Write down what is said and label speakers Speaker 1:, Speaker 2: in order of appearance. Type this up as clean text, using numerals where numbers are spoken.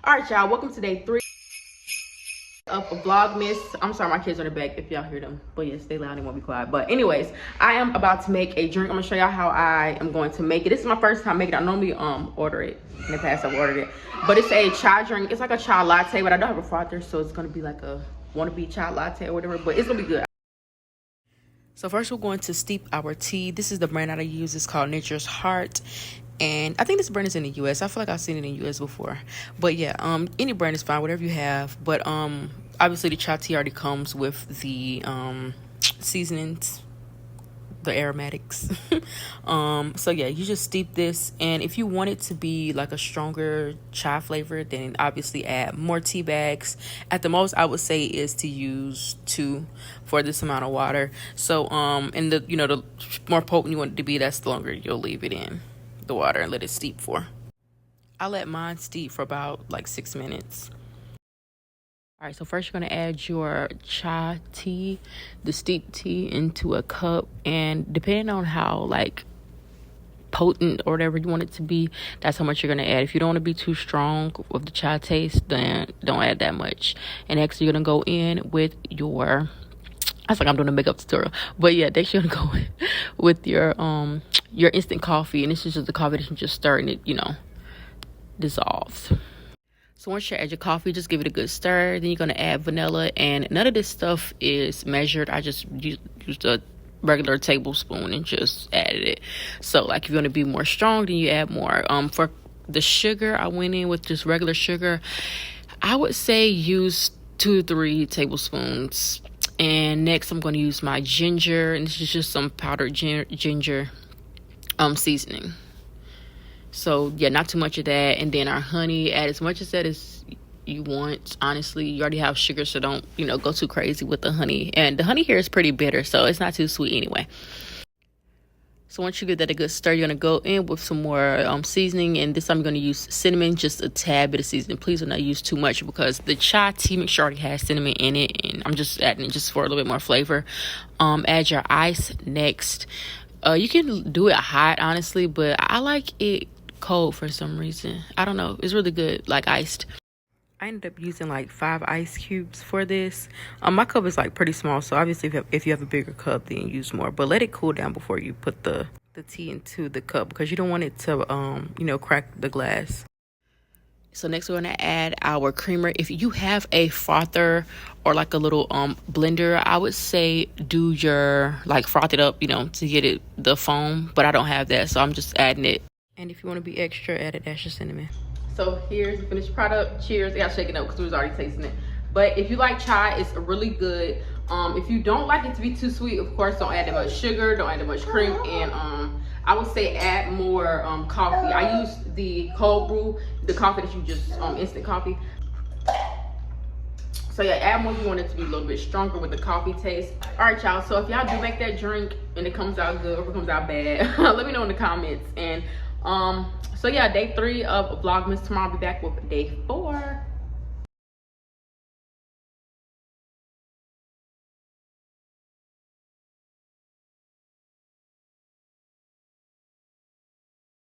Speaker 1: All right, y'all, welcome to day 3 of Vlogmas. I'm sorry, my kids are in the back if y'all hear them, but yes, they loud, they won't be quiet. But anyways, I am about to make a drink. I'm gonna show y'all how I am going to make it. This is my first time making it. I normally order it. In the past I've ordered it, but it's a chai drink. It's like a chai latte, but I don't have a frother, so it's gonna be like a wannabe chai latte or whatever, but it's gonna be good. So first we're going to steep our tea. This is the brand that I use. It's called Nature's Heart. And I think this brand is in the US. I feel like I've seen it in the US before. But yeah, any brand is fine, whatever you have. But obviously the chai tea already comes with the seasonings, the aromatics. So yeah, you just steep this, and if you want it to be like a stronger chai flavor, then obviously add more tea bags. At the most I would say is to use 2 for this amount of water. So and the the more potent you want it to be, that's the longer you'll leave it in the water and let it steep for. I let mine steep for about like 6 minutes. All right, so first you're going to add your chai tea, the steeped tea, into a cup. And depending on how like potent or whatever you want it to be, that's how much you're going to add. If you don't want to be too strong with the chai taste, then don't add that much. And next you're going to go in with your, I feel like I'm doing a makeup tutorial, but yeah, next you're going to go in with your instant coffee. And this is just the coffee that you just stir and it, dissolves. So once you add your coffee, just give it a good stir. Then you're going to add vanilla, and none of this stuff is measured. I just used a regular tablespoon and just added it. So like if you want to be more strong, then you add more. For the sugar, I went in with just regular sugar. I would say use 2 to 3 tablespoons. And next I'm going to use my ginger, and this is just some powdered ginger seasoning. So yeah, not too much of that. And then our honey, add as much of that as you want. Honestly, you already have sugar, so don't go too crazy with the honey. And the honey here is pretty bitter, so it's not too sweet anyway. So once you give that a good stir, you're gonna go in with some more seasoning, and this time I'm gonna use cinnamon, just a tad bit of seasoning. Please do not use too much, because the chai tea mixture already has cinnamon in it, and I'm just adding it just for a little bit more flavor. Add your ice next. You can do it hot, honestly, but I like it cold for some reason. I don't know, it's really good, like iced. I ended up using like 5 ice cubes for this. My cup is like pretty small, so obviously if you have a bigger cup, then use more, but let it cool down before you put the tea into the cup, because you don't want it to crack the glass. So next we're going to add our creamer. If you have a frother or like a little blender, I would say do your froth it up to get the foam, but I don't have that, so I'm just adding it. And if you want to be extra, add a dash of cinnamon. So here's the finished product. Cheers. I got to shake it up because we was already tasting it. But if you like chai, it's really good. If you don't like it to be too sweet, of course, don't add that much sugar, don't add that much cream. And I would say add more coffee. I use the cold brew, the coffee that you just, instant coffee. So yeah, add more if you want it to be a little bit stronger with the coffee taste. All right, y'all. So if y'all do make that drink and it comes out good or if it comes out bad, let me know in the comments. And so yeah, day 3 of Vlogmas. Tomorrow I'll be back with day 4.